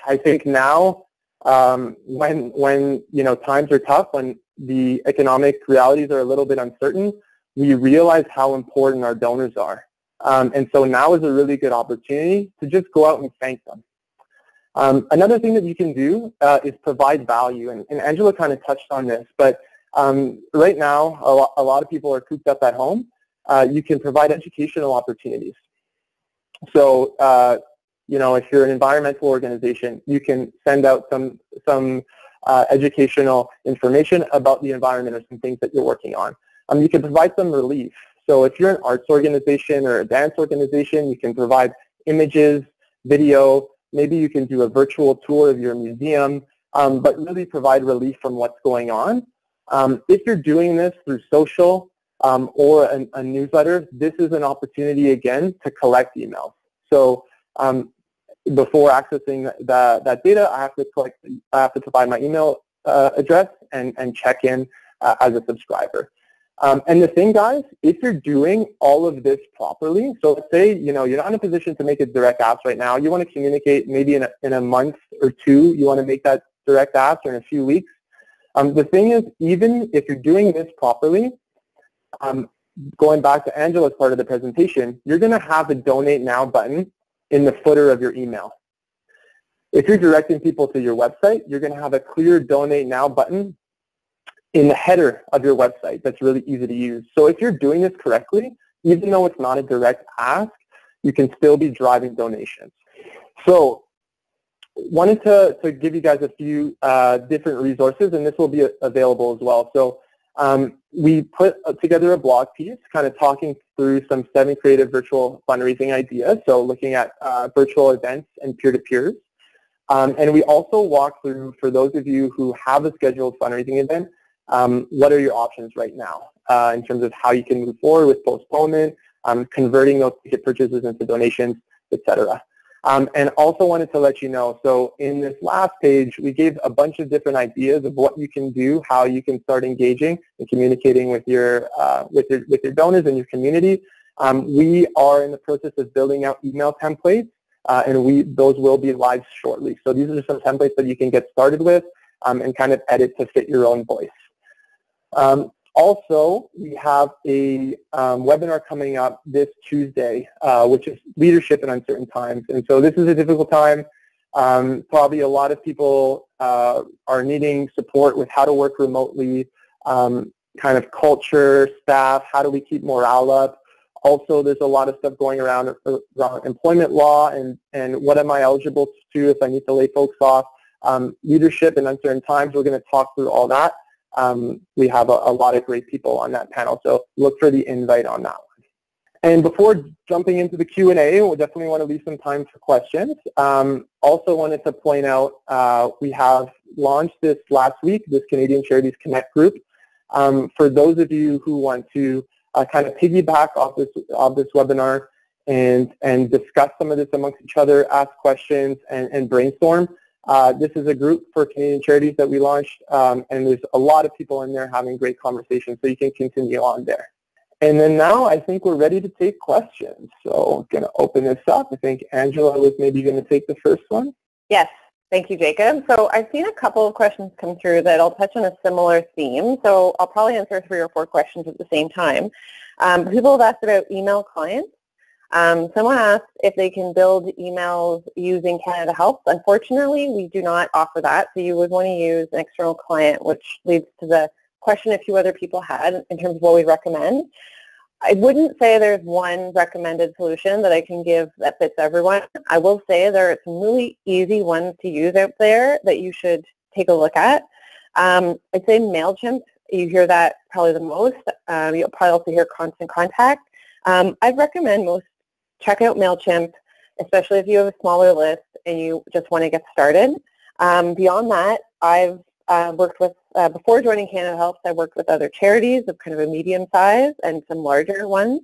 S3: I think now when times are tough, when the economic realities are a little bit uncertain, we realize how important our donors are. And so now is a really good opportunity to just go out and thank them. Another thing that you can do is provide value, and Angela kind of touched on this, but right now a lot of people are cooped up at home. You can provide educational opportunities. So, if you're an environmental organization, you can send out some educational information about the environment or some things that you're working on. You can provide some relief. So if you're an arts organization or a dance organization, you can provide images, video. Maybe you can do a virtual tour of your museum, but really provide relief from what's going on. If you're doing this through social or a newsletter, this is an opportunity again to collect emails. So before accessing that data, I have to provide my email address and check in as a subscriber. And the thing, guys, if you're doing all of this properly, so let's say you're not in a position to make a direct ask right now. You want to communicate maybe in a month or two. You want to make that direct ask or in a few weeks. The thing is, even if you're doing this properly, going back to Angela's part of the presentation, you're going to have a Donate Now button in the footer of your email. If you're directing people to your website, you're going to have a clear Donate Now button in the header of your website that's really easy to use. So if you're doing this correctly, even though it's not a direct ask, you can still be driving donations. So wanted to give you guys a few different resources, and this will be available as well. So we put together a blog piece kind of talking through some 7 creative virtual fundraising ideas, so looking at virtual events and peer-to-peers. And we also walk through, for those of you who have a scheduled fundraising event, what are your options right now in terms of how you can move forward with postponement, converting those ticket purchases into donations, etc. And also wanted to let you know, so in this last page, we gave a bunch of different ideas of what you can do, how you can start engaging and communicating with your donors and your community. We are in the process of building out email templates, and those will be live shortly. So these are some templates that you can get started with and kind of edit to fit your own voice. Also, we have a webinar coming up this Tuesday, which is Leadership in Uncertain Times. And so this is a difficult time. Probably a lot of people are needing support with how to work remotely, kind of culture, staff, how do we keep morale up. Also, there's a lot of stuff going around employment law and what am I eligible to if I need to lay folks off. Leadership in Uncertain Times, we're going to talk through all that. We have a lot of great people on that panel, so look for the invite on that one. And before jumping into the Q&A, we'll definitely want to leave some time for questions. Also wanted to point out we have launched this last week, this Canadian Charities Connect group. For those of you who want to kind of piggyback off this webinar and discuss some of this amongst each other, ask questions, and brainstorm. This is a group for Canadian Charities that we launched, and there's a lot of people in there having great conversations, so you can continue on there. And then now I think we're ready to take questions. So I'm going to open this up. I think Angela was maybe going to take the first one.
S2: Yes, thank you, Jacob. So I've seen a couple of questions come through that I'll touch on a similar theme. So I'll probably answer 3 or 4 questions at the same time. People have asked about email clients. Someone asked if they can build emails using CanadaHelps. Unfortunately, we do not offer that, so you would want to use an external client, which leads to the question a few other people had in terms of what we recommend. I wouldn't say there's one recommended solution that I can give that fits everyone. I will say there are some really easy ones to use out there that you should take a look at. I'd say MailChimp, you hear that probably the most. You'll probably also hear Constant Contact. I'd recommend most check out MailChimp, especially if you have a smaller list and you just want to get started. Beyond that, I've worked with, before joining CanadaHelps, I worked with other charities of kind of a medium size and some larger ones.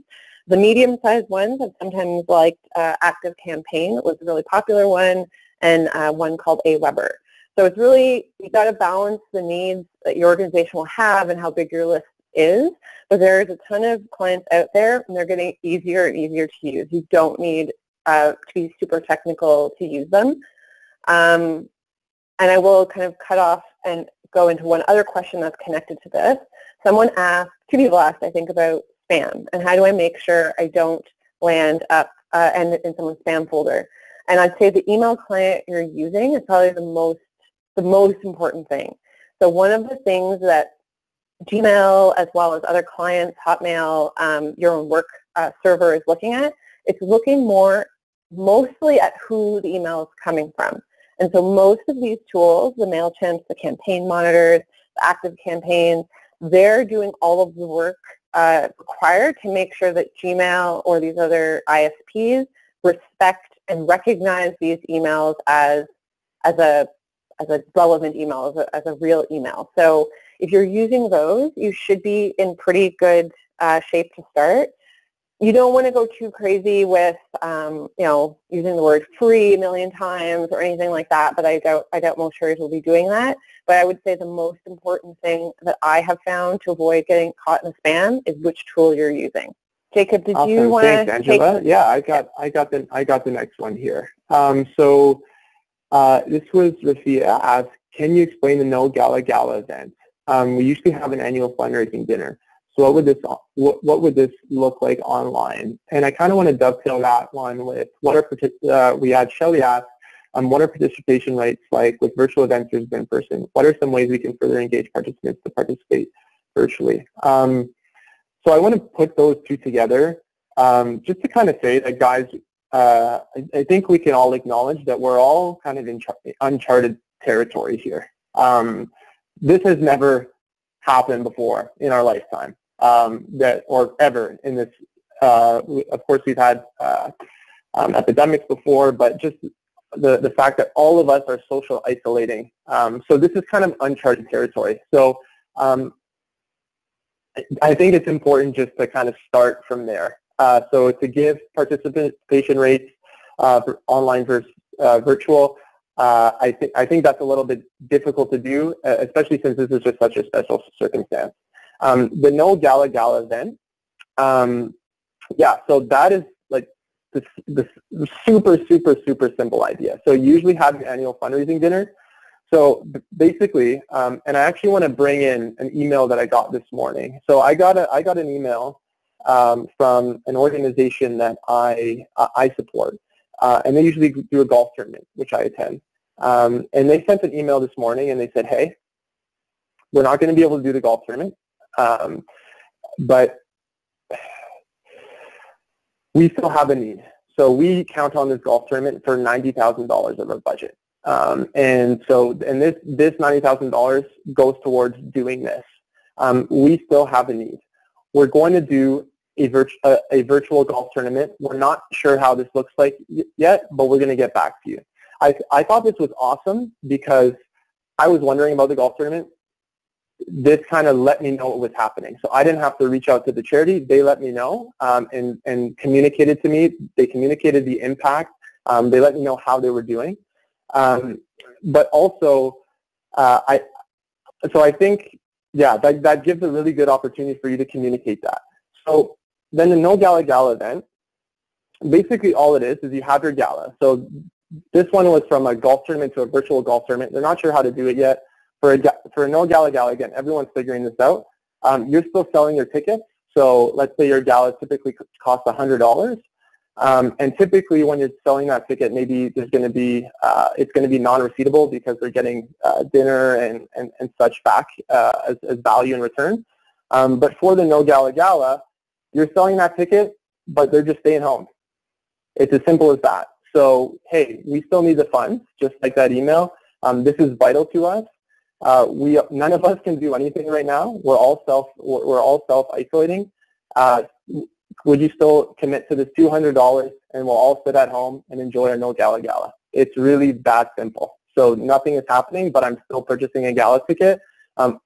S2: The medium-sized ones I've sometimes liked Active Campaign, that was a really popular one, and one called AWeber. So it's really, you've got to balance the needs that your organization will have and how big your list is. But there's a ton of clients out there, and they're getting easier and easier to use. You don't need to be super technical to use them. And I will kind of cut off and go into one other question that's connected to this. Someone asked, two people asked, I think, about spam, and how do I make sure I don't land up and in someone's spam folder. And I'd say the email client you're using is probably the most important thing. So one of the things that Gmail, as well as other clients, Hotmail, your own work server is looking at, it's looking mostly at who the email is coming from. And so most of these tools, the MailChimps, the campaign monitors, the active campaigns, they're doing all of the work required to make sure that Gmail or these other ISPs respect and recognize these emails as a relevant email, as a real email. So if you're using those, you should be in pretty good shape to start. You don't want to go too crazy with, using the word free a million times or anything like that, but I doubt most charities will be doing that. But I would say the most important thing that I have found to avoid getting caught in a spam is which tool you're using. Jacob, did you want to?
S3: Thanks, Angela. Yeah, I got the next one here. So this was Rafia asked, can you explain the No Gala Gala event? We usually have an annual fundraising dinner. So what would this look like online? And I kind of want to dovetail that one with we had Shelley ask, what are participation rates like with virtual events versus in person? What are some ways we can further engage participants to participate virtually? So I want to put those two together just to kind of say that, guys, I think we can all acknowledge that we're all kind of in uncharted territory here. This has never happened before in our lifetime, or ever in this. Of course, we've had epidemics before, but just the fact that all of us are social isolating. So this is kind of uncharted territory. So I think it's important just to kind of start from there. So to give participation rates for online versus virtual, I think that's a little bit difficult to do, especially since this is just such a special circumstance. The No Gala Gala event, so that is like the super simple idea. So you usually have your annual fundraising dinner. So basically, and I actually want to bring in an email that I got this morning. So I got an email from an organization that I support, and they usually do a golf tournament, which I attend. And they sent an email this morning, and they said, hey, we're not going to be able to do the golf tournament, but we still have a need. So we count on this golf tournament for $90,000 of our budget. And this $90,000 goes towards doing this. We still have a need. We're going to do a virtual golf tournament. We're not sure how this looks like yet, but we're going to get back to you. I thought this was awesome because I was wondering about the golf tournament. This kind of let me know what was happening. So I didn't have to reach out to the charity. They let me know and communicated to me. They communicated the impact. They let me know how they were doing. But also, I think, that gives a really good opportunity for you to communicate that. So then the No Gala Gala event, basically all it is you have your gala. So this one was from a golf tournament to a virtual golf tournament. They're not sure how to do it yet. For a No Gala Gala, again, everyone's figuring this out. You're still selling your tickets. So let's say your gala typically costs $100. And typically when you're selling that ticket, maybe there's going to be, it's going to be non-receivable because they're getting dinner and such back as value in return. But for the No Gala Gala, You're selling that ticket, but they're just staying home. It's as simple as that. So, hey, we still need the funds, just like that email. This is vital to us. None of us can do anything right now. We're all self-isolating. Would you still commit to this $200 and we'll all sit at home and enjoy our no gala gala? It's really that simple. So nothing is happening, but I'm still purchasing a gala ticket.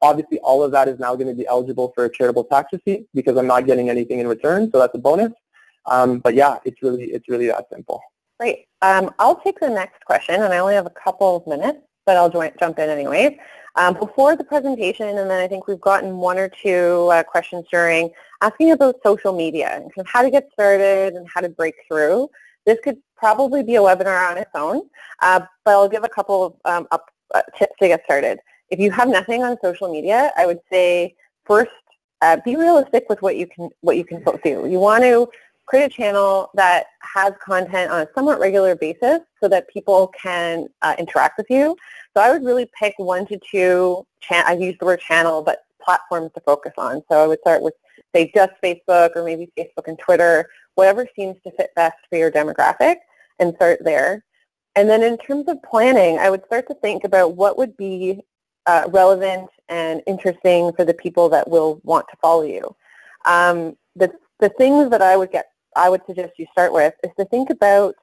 S3: Obviously, all of that is now going to be eligible for a charitable tax receipt because I'm not getting anything in return, so that's a bonus. But yeah, it's really that simple.
S2: Great. I'll take the next question, and I only have a couple of minutes, but I'll jump in anyways. Before the presentation, and then I think we've gotten one or two questions during, asking about social media and kind of how to get started and how to break through. This could probably be a webinar on its own, but I'll give a couple of tips to get started. If you have nothing on social media, I would say first, be realistic with what you can do. You want to create a channel that has content on a somewhat regular basis so that people can interact with you. So I would really pick 1 to 2, I use the word channel, but platforms to focus on. So I would start with, say, just Facebook or maybe Facebook and Twitter, whatever seems to fit best for your demographic, and start there. And then in terms of planning, I would start to think about what would be relevant and interesting for the people that will want to follow you. The things that I would suggest you start with is to think about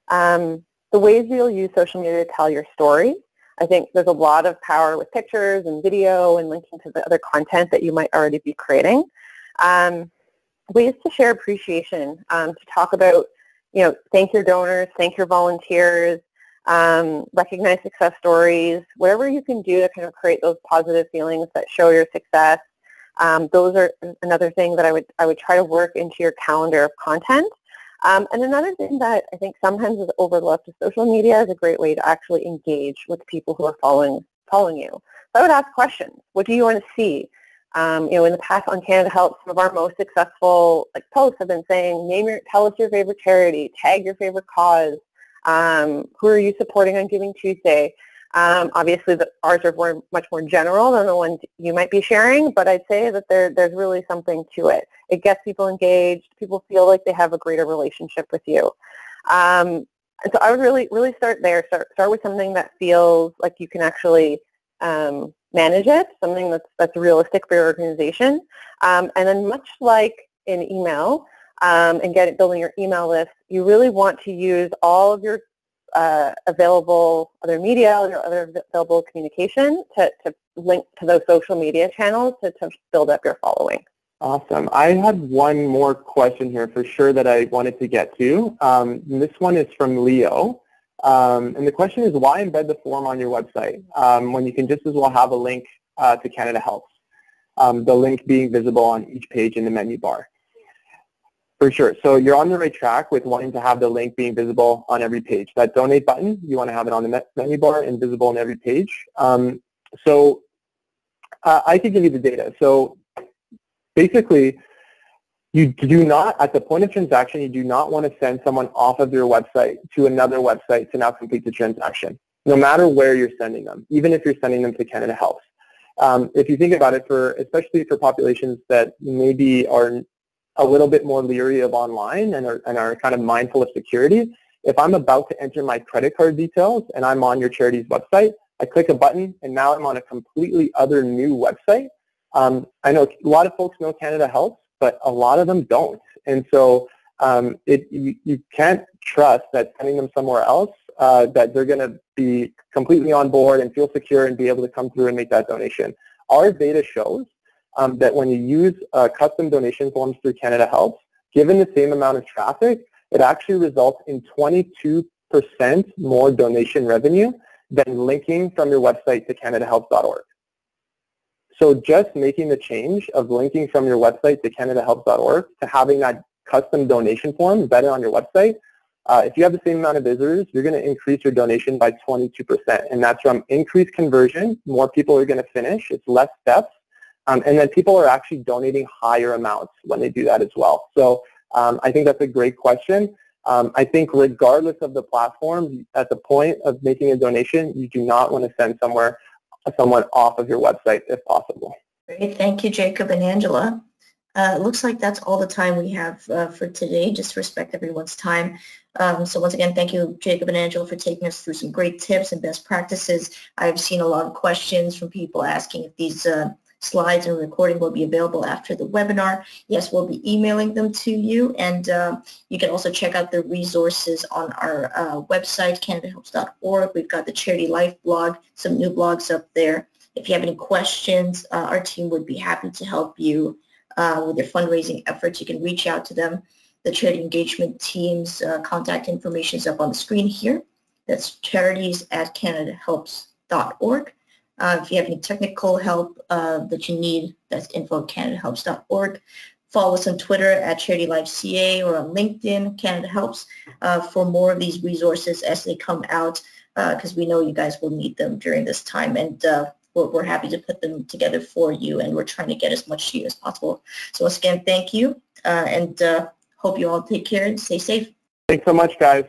S2: the ways you'll use social media to tell your story. I think there's a lot of power with pictures and video and linking to the other content that you might already be creating. Ways to share appreciation, to talk about, thank your donors, thank your volunteers, recognize success stories, whatever you can do to kind of create those positive feelings that show your success. Those are another thing that I would try to work into your calendar of content. And another thing that I think sometimes is overlooked is social media is a great way to actually engage with people who are following you. So I would ask questions. What do you want to see? In the past on CanadaHelps, some of our most successful posts have been saying, tell us your favorite charity, tag your favorite cause, who are you supporting on Giving Tuesday? Obviously, ours are much more general than the ones you might be sharing, but I'd say that there's really something to it. It gets people engaged. People feel like they have a greater relationship with you. And so I would really start there. Start with something that feels like you can actually manage it, something that's realistic for your organization. And then much like in email and building your email list, you really want to use all of your available other media or other available communication to link to those social media channels to build up your following.
S3: Awesome. I had one more question here for sure that I wanted to get to. This one is from Leo. And the question is, why embed the form on your website when you can just as well have a link to CanadaHelps, the link being visible on each page in the menu bar? For sure. So you're on the right track with wanting to have the link being visible on every page. That donate button, you want to have it on the menu bar and visible on every page. So I can give you the data. So basically, you do not, at the point of transaction, you do not want to send someone off of your website to another website to now complete the transaction, no matter where you're sending them, even if you're sending them to CanadaHelps. If you think about it, especially for populations that maybe are a little bit more leery of online and are kind of mindful of security, if I'm about to enter my credit card details and I'm on your charity's website, I click a button and now I'm on a completely other new website. I know a lot of folks know CanadaHelps, but a lot of them don't. And so you can't trust that sending them somewhere else that they're going to be completely on board and feel secure and be able to come through and make that donation. Our data shows that when you use custom donation forms through CanadaHelps, given the same amount of traffic, it actually results in 22% more donation revenue than linking from your website to CanadaHelps.org. So just making the change of linking from your website to CanadaHelps.org to having that custom donation form embedded on your website, if you have the same amount of visitors, you're going to increase your donation by 22%. And that's from increased conversion, more people are going to finish, it's less steps, and then people are actually donating higher amounts when they do that as well. So I think that's a great question. I think regardless of the platform, at the point of making a donation, you do not want to send someone off of your website if possible.
S1: Great. Thank you, Jacob and Angela. It looks like that's all the time we have for today, just to respect everyone's time. So once again, thank you, Jacob and Angela, for taking us through some great tips and best practices. I've seen a lot of questions from people asking if these slides and recording will be available after the webinar. Yes, we'll be emailing them to you, and you can also check out the resources on our website, CanadaHelps.org. We've got the Charity Life blog, some new blogs up there. If you have any questions, our team would be happy to help you with your fundraising efforts. You can reach out to them. The charity engagement team's contact information is up on the screen here. That's charities@CanadaHelps.org. If you have any technical help that you need, that's info@CanadaHelps.org. Follow us on Twitter at CharityLifeCA or on LinkedIn, Canada Helps, for more of these resources as they come out, because we know you guys will need them during this time, and we're happy to put them together for you, and we're trying to get as much to you as possible. So once again, thank you, and hope you all take care and stay safe.
S3: Thanks so much, guys.